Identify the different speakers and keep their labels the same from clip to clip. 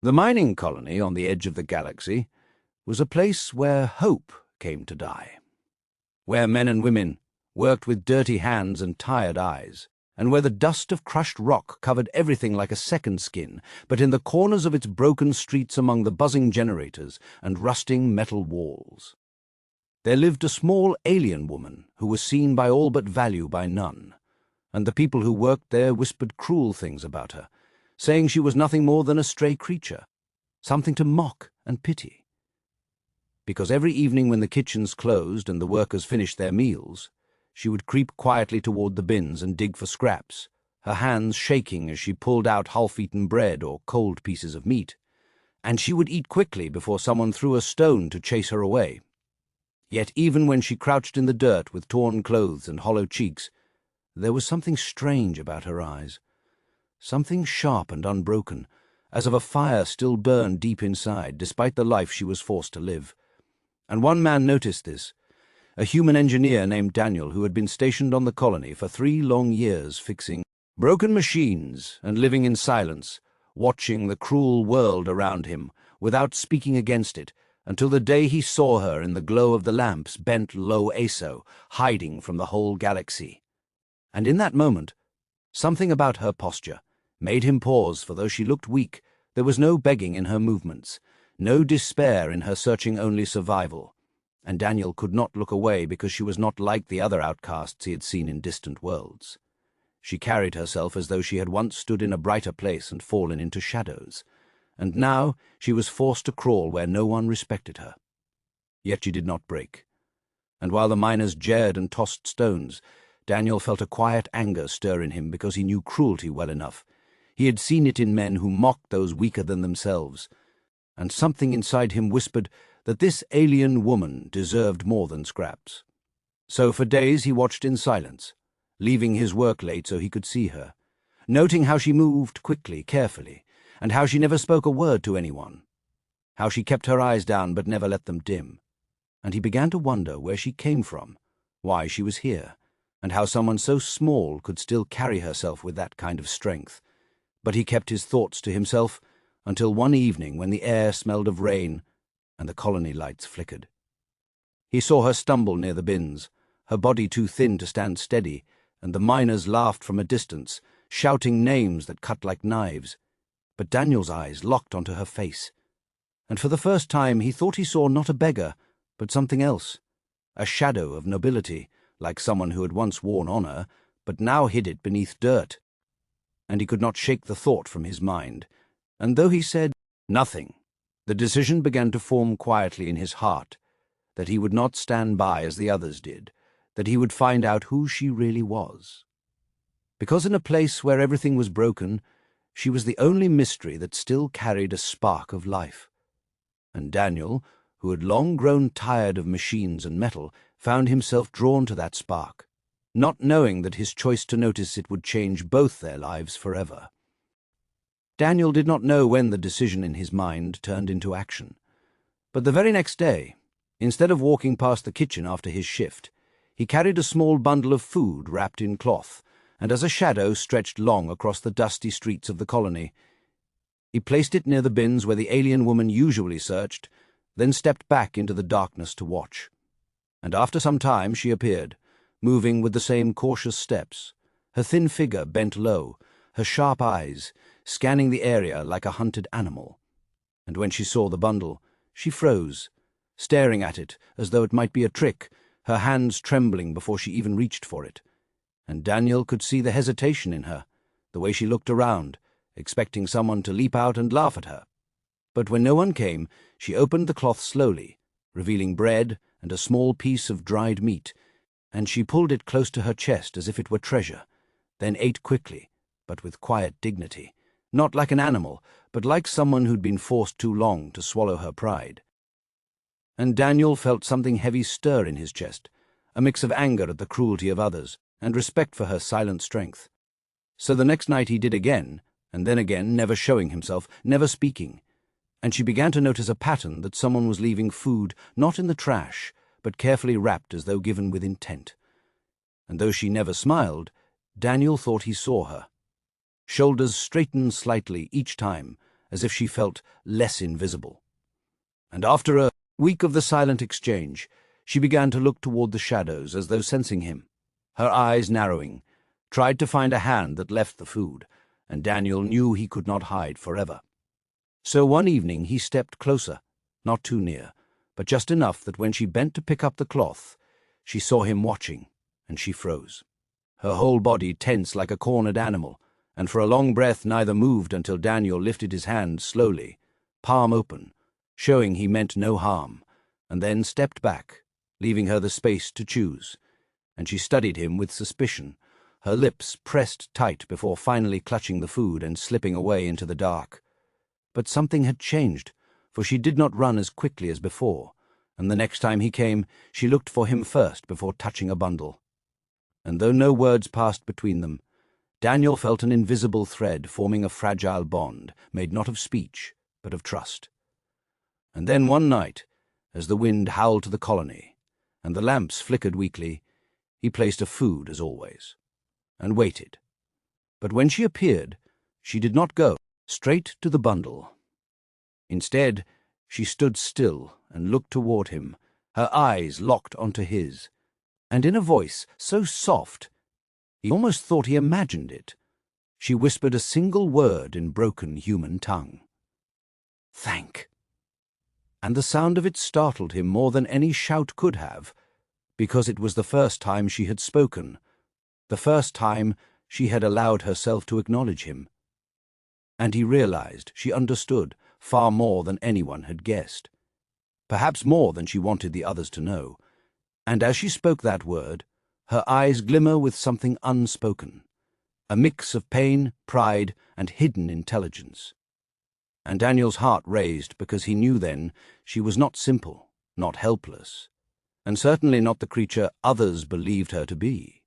Speaker 1: The mining colony on the edge of the galaxy was a place where hope came to die, where men and women worked with dirty hands and tired eyes, and where the dust of crushed rock covered everything like a second skin, but in the corners of its broken streets among the buzzing generators and rusting metal walls. There lived a small alien woman who was seen by all but value by none, and the people who worked there whispered cruel things about her, saying she was nothing more than a stray creature, something to mock and pity. Because every evening when the kitchens closed and the workers finished their meals, she would creep quietly toward the bins and dig for scraps, her hands shaking as she pulled out half-eaten bread or cold pieces of meat, and she would eat quickly before someone threw a stone to chase her away. Yet even when she crouched in the dirt with torn clothes and hollow cheeks, there was something strange about her eyes, something sharp and unbroken, as of a fire still burned deep inside, despite the life she was forced to live. And one man noticed this, a human engineer named Daniel, who had been stationed on the colony for 3 long years fixing broken machines and living in silence, watching the cruel world around him without speaking against it, until the day he saw her in the glow of the lamps bent low aso, hiding from the whole galaxy. And in that moment, something about her posture made him pause, for though she looked weak, there was no begging in her movements, no despair in her searching only survival, and Daniel could not look away because she was not like the other outcasts he had seen in distant worlds. She carried herself as though she had once stood in a brighter place and fallen into shadows, and now she was forced to crawl where no one respected her. Yet she did not break, and while the miners jeered and tossed stones, Daniel felt a quiet anger stir in him because he knew cruelty well enough. He had seen it in men who mocked those weaker than themselves, and something inside him whispered that this alien woman deserved more than scraps. So for days he watched in silence, leaving his work late so he could see her, noting how she moved quickly, carefully, and how she never spoke a word to anyone, how she kept her eyes down but never let them dim. And he began to wonder where she came from, why she was here, and how someone so small could still carry herself with that kind of strength. But he kept his thoughts to himself until one evening when the air smelled of rain and the colony lights flickered. He saw her stumble near the bins, her body too thin to stand steady, and the miners laughed from a distance, shouting names that cut like knives. But Daniel's eyes locked onto her face, and for the first time he thought he saw not a beggar, but something else, a shadow of nobility, like someone who had once worn honor, but now hid it beneath dirt. And he could not shake the thought from his mind, and though he said nothing, the decision began to form quietly in his heart that he would not stand by as the others did, that he would find out who she really was. Because in a place where everything was broken, she was the only mystery that still carried a spark of life. And Daniel, who had long grown tired of machines and metal, found himself drawn to that spark, not knowing that his choice to notice it would change both their lives forever. Daniel did not know when the decision in his mind turned into action, but the very next day, instead of walking past the kitchen after his shift, he carried a small bundle of food wrapped in cloth, and as a shadow stretched long across the dusty streets of the colony, he placed it near the bins where the alien woman usually searched, then stepped back into the darkness to watch. And after some time she appeared, moving with the same cautious steps, her thin figure bent low, her sharp eyes scanning the area like a hunted animal. And when she saw the bundle, she froze, staring at it as though it might be a trick, her hands trembling before she even reached for it. And Daniel could see the hesitation in her, the way she looked around, expecting someone to leap out and laugh at her. But when no one came, she opened the cloth slowly, revealing bread and a small piece of dried meat, and she pulled it close to her chest as if it were treasure, then ate quickly, but with quiet dignity, not like an animal, but like someone who'd been forced too long to swallow her pride. And Daniel felt something heavy stir in his chest, a mix of anger at the cruelty of others and respect for her silent strength. So the next night he did again, and then again, never showing himself, never speaking, and she began to notice a pattern that someone was leaving food not in the trash, but carefully wrapped as though given with intent. And though she never smiled, Daniel thought he saw her. Shoulders straightened slightly each time, as if she felt less invisible. And after a week of the silent exchange, she began to look toward the shadows as though sensing him. Her eyes narrowing, tried to find a hand that left the food, and Daniel knew he could not hide forever. So one evening he stepped closer, not too near, but just enough that when she bent to pick up the cloth, she saw him watching, and she froze. Her whole body tense like a cornered animal, and for a long breath neither moved until Daniel lifted his hand slowly, palm open, showing he meant no harm, and then stepped back, leaving her the space to choose, and she studied him with suspicion, her lips pressed tight before finally clutching the food and slipping away into the dark. But something had changed, for she did not run as quickly as before, and the next time he came, she looked for him first before touching a bundle. And though no words passed between them, Daniel felt an invisible thread forming a fragile bond, made not of speech, but of trust. And then one night, as the wind howled to the colony, and the lamps flickered weakly, he placed a food as always, and waited. But when she appeared, she did not go straight to the bundle. Instead, she stood still and looked toward him, her eyes locked onto his, and in a voice so soft, he almost thought he imagined it, she whispered a single word in broken human tongue. "Thank." And the sound of it startled him more than any shout could have, because it was the first time she had spoken, the first time she had allowed herself to acknowledge him. And he realized she understood far more than anyone had guessed, perhaps more than she wanted the others to know, and as she spoke that word, her eyes glimmer with something unspoken, a mix of pain, pride, and hidden intelligence. And Daniel's heart raised because he knew then she was not simple, not helpless, and certainly not the creature others believed her to be.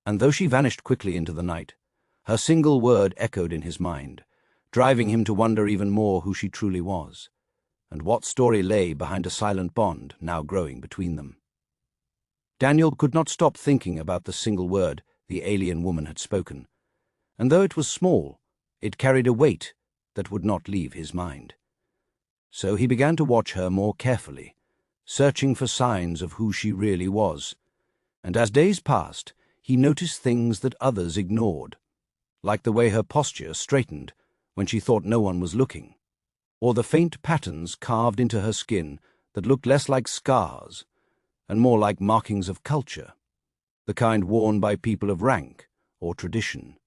Speaker 1: And though she vanished quickly into the night, her single word echoed in his mind, driving him to wonder even more who she truly was, and what story lay behind a silent bond now growing between them. Daniel could not stop thinking about the single word the alien woman had spoken, and though it was small, it carried a weight that would not leave his mind. So he began to watch her more carefully, searching for signs of who she really was, and as days passed, he noticed things that others ignored, like the way her posture straightened when she thought no one was looking, or the faint patterns carved into her skin that looked less like scars and more like markings of culture, the kind worn by people of rank or tradition.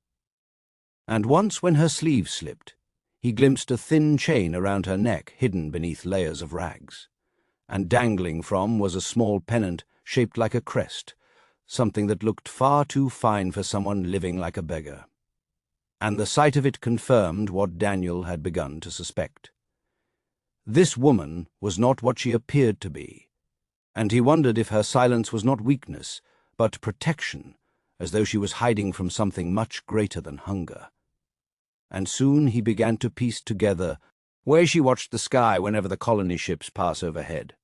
Speaker 1: And once when her sleeve slipped, he glimpsed a thin chain around her neck hidden beneath layers of rags, and dangling from was a small pennant shaped like a crest, something that looked far too fine for someone living like a beggar. And the sight of it confirmed what Daniel had begun to suspect. This woman was not what she appeared to be, and he wondered if her silence was not weakness, but protection, as though she was hiding from something much greater than hunger. And soon he began to piece together where she watched the sky whenever the colony ships pass overhead,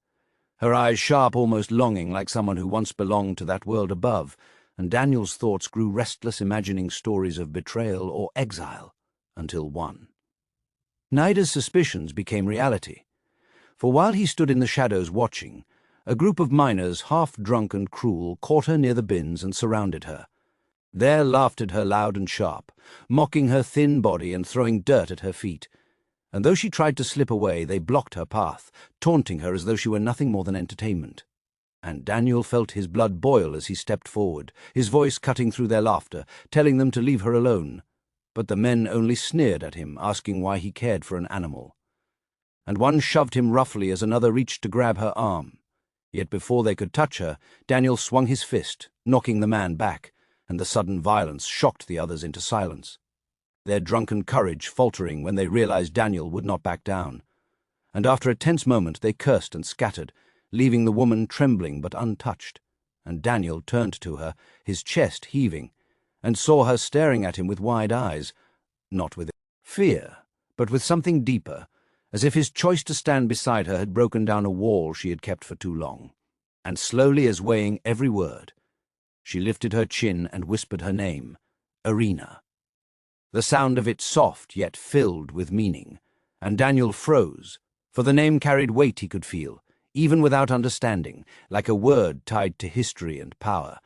Speaker 1: her eyes sharp, almost longing, like someone who once belonged to that world above, and Daniel's thoughts grew restless, imagining stories of betrayal or exile, until one. Nida's suspicions became reality, for while he stood in the shadows watching, a group of miners, half drunk and cruel, caught her near the bins and surrounded her. There laughed at her loud and sharp, mocking her thin body and throwing dirt at her feet, and though she tried to slip away, they blocked her path, taunting her as though she were nothing more than entertainment. And Daniel felt his blood boil as he stepped forward, his voice cutting through their laughter, telling them to leave her alone. But the men only sneered at him, asking why he cared for an animal. And one shoved him roughly as another reached to grab her arm. Yet before they could touch her, Daniel swung his fist, knocking the man back, and the sudden violence shocked the others into silence, their drunken courage faltering when they realized Daniel would not back down. And after a tense moment they cursed and scattered, leaving the woman trembling but untouched, and Daniel turned to her, his chest heaving, and saw her staring at him with wide eyes, not with fear, but with something deeper, as if his choice to stand beside her had broken down a wall she had kept for too long. And slowly, as weighing every word, she lifted her chin and whispered her name, Irina. the sound of it soft yet filled with meaning, and Daniel froze, for the name carried weight he could feel, even without understanding, like a word tied to history and power,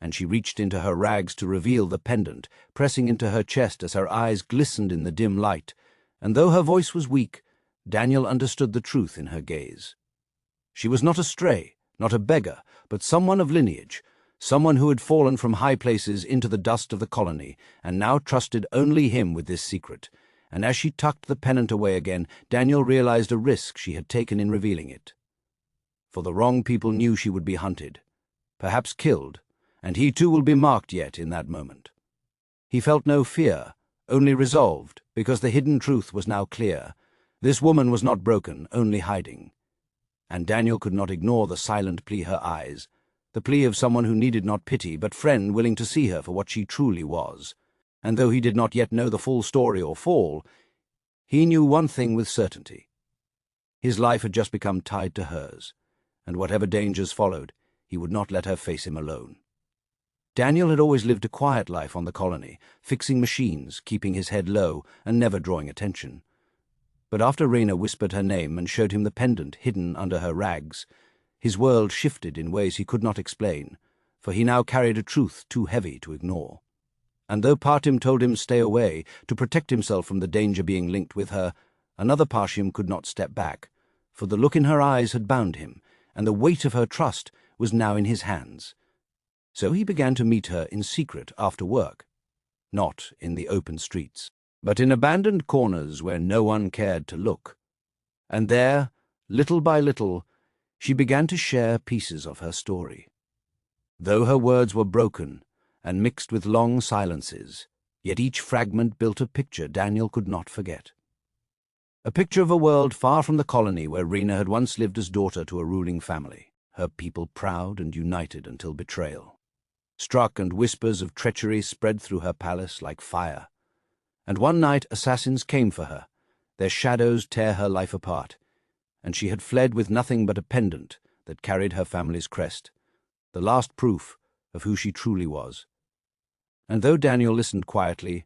Speaker 1: and she reached into her rags to reveal the pendant, pressing into her chest as her eyes glistened in the dim light, and though her voice was weak, Daniel understood the truth in her gaze. She was not a stray, not a beggar, but someone of lineage, someone who had fallen from high places into the dust of the colony, and now trusted only him with this secret, and as she tucked the pennant away again, Daniel realized a risk she had taken in revealing it. For the wrong people knew she would be hunted, perhaps killed, and he too will be marked yet in that moment. He felt no fear, only resolved, because the hidden truth was now clear. This woman was not broken, only hiding. And Daniel could not ignore the silent plea her eyes, the plea of someone who needed not pity, but friend willing to see her for what she truly was. And though he did not yet know the full story or fall, he knew one thing with certainty. His life had just become tied to hers, and whatever dangers followed, he would not let her face him alone. Daniel had always lived a quiet life on the colony, fixing machines, keeping his head low, and never drawing attention. But after Raina whispered her name and showed him the pendant hidden under her rags, his world shifted in ways he could not explain, for he now carried a truth too heavy to ignore. And though Partim told him stay away, to protect himself from the danger being linked with her, another Partim could not step back, for the look in her eyes had bound him, and the weight of her trust was now in his hands. So he began to meet her in secret after work, not in the open streets, but in abandoned corners where no one cared to look. And there, little by little, she began to share pieces of her story. Though her words were broken and mixed with long silences, yet each fragment built a picture Daniel could not forget. A picture of a world far from the colony where Rena had once lived as daughter to a ruling family, her people proud and united until betrayal. Struck and whispers of treachery spread through her palace like fire. And one night assassins came for her, their shadows tear her life apart, and she had fled with nothing but a pendant that carried her family's crest, the last proof of who she truly was. And though Daniel listened quietly,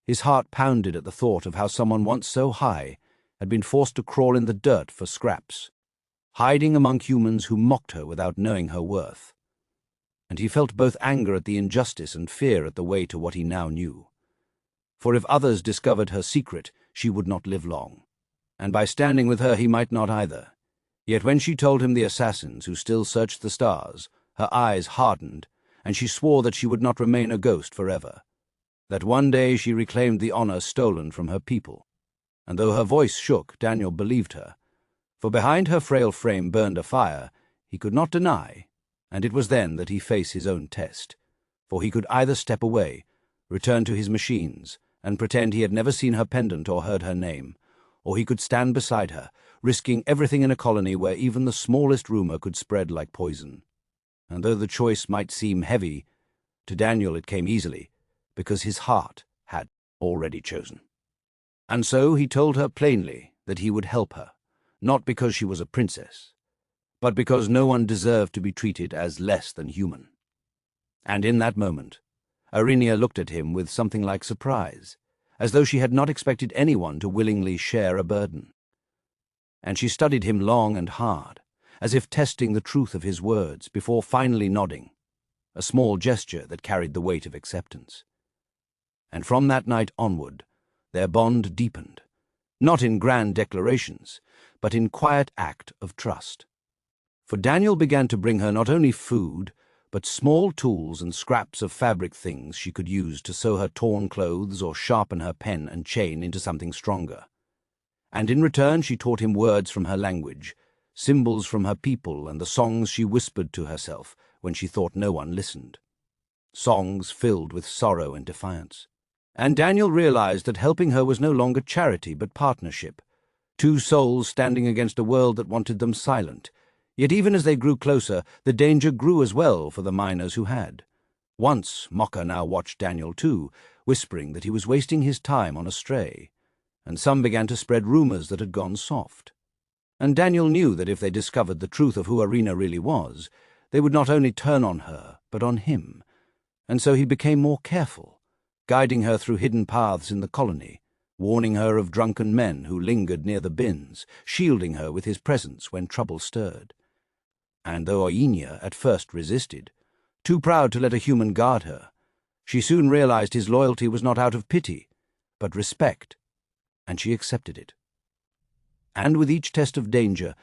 Speaker 1: his heart pounded at the thought of how someone once so high had been forced to crawl in the dirt for scraps, hiding among humans who mocked her without knowing her worth. And he felt both anger at the injustice and fear at the way to what he now knew. For if others discovered her secret, she would not live long, and by standing with her he might not either. Yet when she told him the assassins who still searched the stars, her eyes hardened, and she swore that she would not remain a ghost forever, that one day she reclaimed the honor stolen from her people. And though her voice shook, Daniel believed her, for behind her frail frame burned a fire he could not deny, and it was then that he faced his own test, for he could either step away, return to his machines, and pretend he had never seen her pendant or heard her name, or he could stand beside her, risking everything in a colony where even the smallest rumor could spread like poison. And though the choice might seem heavy, to Daniel it came easily, because his heart had already chosen. And so he told her plainly that he would help her, not because she was a princess, but because no one deserved to be treated as less than human. And in that moment, Arinia looked at him with something like surprise, as though she had not expected anyone to willingly share a burden. And she studied him long and hard, as if testing the truth of his words before finally nodding, a small gesture that carried the weight of acceptance. And from that night onward, their bond deepened, not in grand declarations, but in quiet act of trust. For Daniel began to bring her not only food, but small tools and scraps of fabric things she could use to sew her torn clothes or sharpen her pen and chain into something stronger. And in return she taught him words from her language, symbols from her people, and the songs she whispered to herself when she thought no one listened. Songs filled with sorrow and defiance. And Daniel realized that helping her was no longer charity but partnership, two souls standing against a world that wanted them silent. Yet even as they grew closer, the danger grew as well for the miners who had. Once Mocha now watched Daniel too, whispering that he was wasting his time on a stray, and some began to spread rumors that had gone soft. And Daniel knew that if they discovered the truth of who Arena really was, they would not only turn on her, but on him, and so he became more careful, guiding her through hidden paths in the colony, warning her of drunken men who lingered near the bins, shielding her with his presence when trouble stirred. And though Oinia at first resisted, too proud to let a human guard her, she soon realized his loyalty was not out of pity, but respect, and she accepted it. And with each test of danger,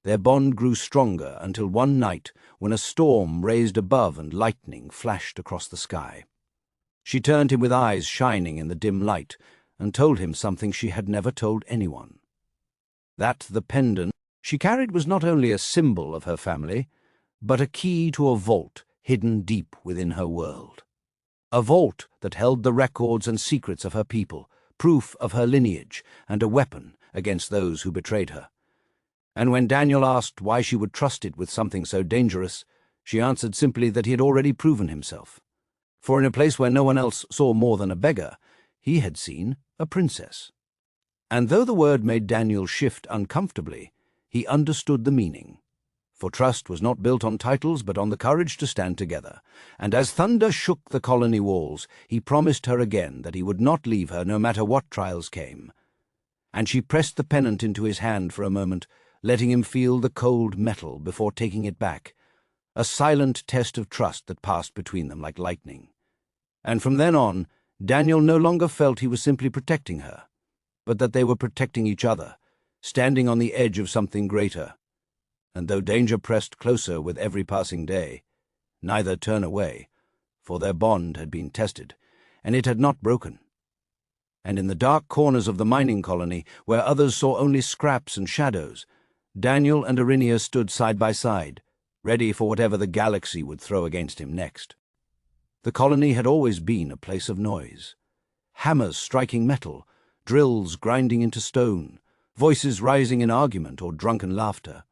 Speaker 1: their bond grew stronger until one night when a storm raised above and lightning flashed across the sky. She turned him with eyes shining in the dim light and told him something she had never told anyone. That the pendant she carried was not only a symbol of her family, but a key to a vault hidden deep within her world. A vault that held the records and secrets of her people, proof of her lineage, and a weapon against those who betrayed her. And when Daniel asked why she would trust it with something so dangerous, she answered simply that he had already proven himself. For in a place where no one else saw more than a beggar, he had seen a princess. And though the word made Daniel shift uncomfortably, he understood the meaning. For trust was not built on titles but on the courage to stand together, and as thunder shook the colony walls, he promised her again that he would not leave her no matter what trials came. And she pressed the pennant into his hand for a moment, letting him feel the cold metal before taking it back, a silent test of trust that passed between them like lightning. And from then on, Daniel no longer felt he was simply protecting her, but that they were protecting each other, standing on the edge of something greater. And though danger pressed closer with every passing day, neither turned away, for their bond had been tested, and it had not broken. And in the dark corners of the mining colony, where others saw only scraps and shadows, Daniel and Arinia stood side by side, ready for whatever the galaxy would throw against him next. The colony had always been a place of noise. Hammers striking metal, drills grinding into stone, voices rising in argument or drunken laughter.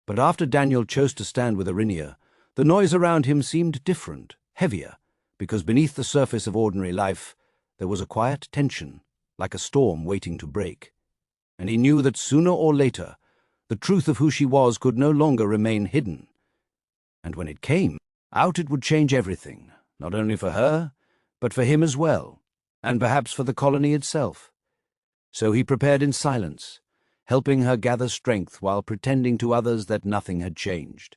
Speaker 1: But after Daniel chose to stand with Arinia, the noise around him seemed different, heavier, because beneath the surface of ordinary life there was a quiet tension, like a storm waiting to break. And he knew that sooner or later the truth of who she was could no longer remain hidden. And when it came, out it would change everything, not only for her, but for him as well, and perhaps for the colony itself. So he prepared in silence, helping her gather strength while pretending to others that nothing had changed.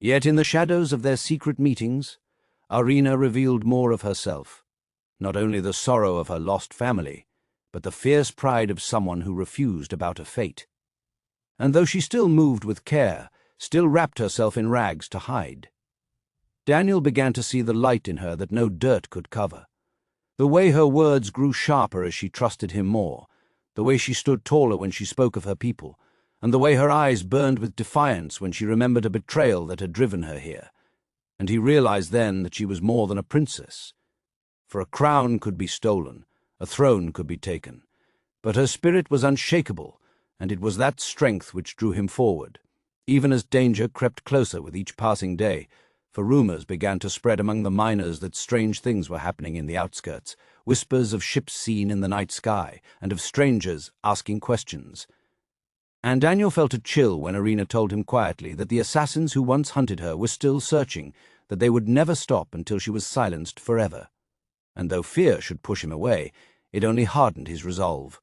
Speaker 1: Yet in the shadows of their secret meetings, Arena revealed more of herself, not only the sorrow of her lost family, but the fierce pride of someone who refused about a fate. And though she still moved with care, still wrapped herself in rags to hide, Daniel began to see the light in her that no dirt could cover. The way her words grew sharper as she trusted him more, the way she stood taller when she spoke of her people, and the way her eyes burned with defiance when she remembered a betrayal that had driven her here. And he realized then that she was more than a princess. For a crown could be stolen, a throne could be taken, but her spirit was unshakable, and it was that strength which drew him forward, even as danger crept closer with each passing day, for rumors began to spread among the miners that strange things were happening in the outskirts, whispers of ships seen in the night sky, and of strangers asking questions. And Daniel felt a chill when Arena told him quietly that the assassins who once hunted her were still searching, that they would never stop until she was silenced forever. And though fear should push him away, it only hardened his resolve.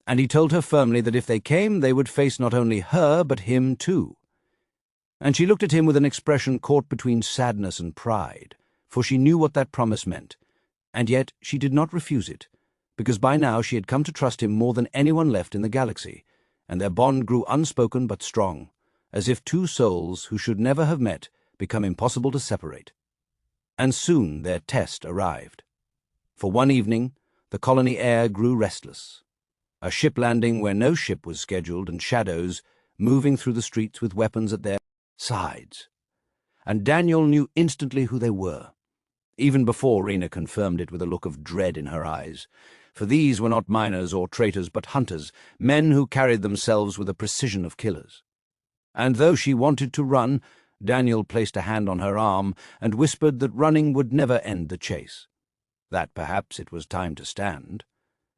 Speaker 1: And he told her firmly that if they came, they would face not only her, but him too. And she looked at him with an expression caught between sadness and pride, for she knew what that promise meant, and yet she did not refuse it, because by now she had come to trust him more than anyone left in the galaxy, and their bond grew unspoken but strong, as if two souls who should never have met become impossible to separate. And soon their test arrived. For one evening, the colony air grew restless. A ship landing where no ship was scheduled, and shadows moving through the streets with weapons at their sides. And Daniel knew instantly who they were, even before Rena confirmed it with a look of dread in her eyes. For these were not miners or traitors, but hunters, men who carried themselves with the precision of killers. And though she wanted to run, Daniel placed a hand on her arm and whispered that running would never end the chase, that perhaps it was time to stand.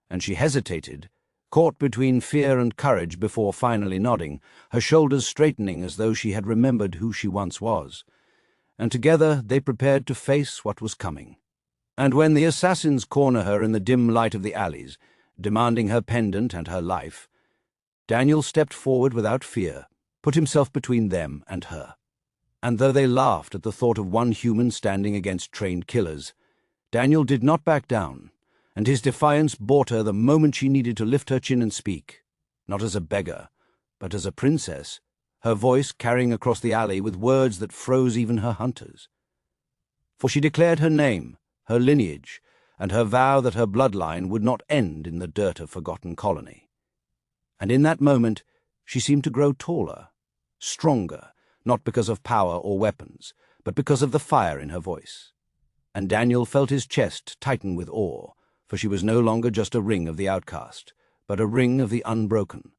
Speaker 1: And she hesitated, caught between fear and courage before finally nodding, her shoulders straightening as though she had remembered who she once was. And together they prepared to face what was coming. And when the assassins corner her in the dim light of the alleys, demanding her pendant and her life, Daniel stepped forward without fear, put himself between them and her. And though they laughed at the thought of one human standing against trained killers, Daniel did not back down, and his defiance bought her the moment she needed to lift her chin and speak, not as a beggar, but as a princess, her voice carrying across the alley with words that froze even her hunters. For she declared her name, her lineage, and her vow that her bloodline would not end in the dirt of forgotten colony. And in that moment she seemed to grow taller, stronger, not because of power or weapons, but because of the fire in her voice. And Daniel felt his chest tighten with awe, for she was no longer just a ring of the outcast, but a ring of the unbroken.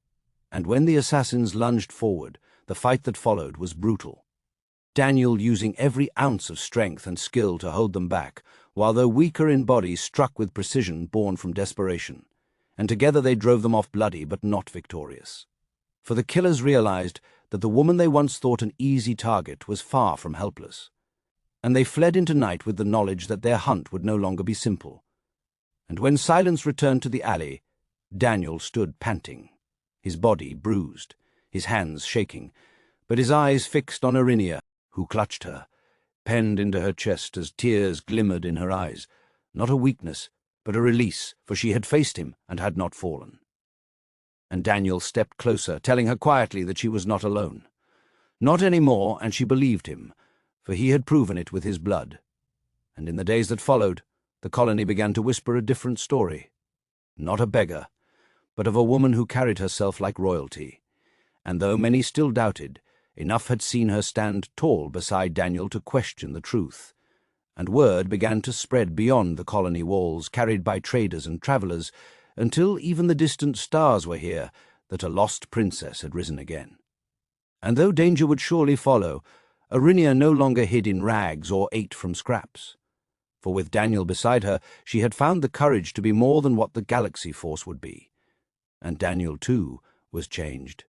Speaker 1: And when the assassins lunged forward, the fight that followed was brutal. Daniel using every ounce of strength and skill to hold them back, while though weaker in body struck with precision born from desperation, and together they drove them off bloody but not victorious. For the killers realized that the woman they once thought an easy target was far from helpless, and they fled into night with the knowledge that their hunt would no longer be simple. And when silence returned to the alley, Daniel stood panting, his body bruised, his hands shaking, but his eyes fixed on Arinia, who clutched her, penned into her chest as tears glimmered in her eyes, not a weakness, but a release, for she had faced him and had not fallen. And Daniel stepped closer, telling her quietly that she was not alone. Not any more, and she believed him, for he had proven it with his blood. And in the days that followed, the colony began to whisper a different story. Not a beggar, but of a woman who carried herself like royalty. And though many still doubted, enough had seen her stand tall beside Daniel to question the truth. And word began to spread beyond the colony walls, carried by traders and travelers, until even the distant stars were here that a lost princess had risen again. And though danger would surely follow, Arinia no longer hid in rags or ate from scraps. For with Daniel beside her, she had found the courage to be more than what the galaxy force would be. And Daniel, too, was changed.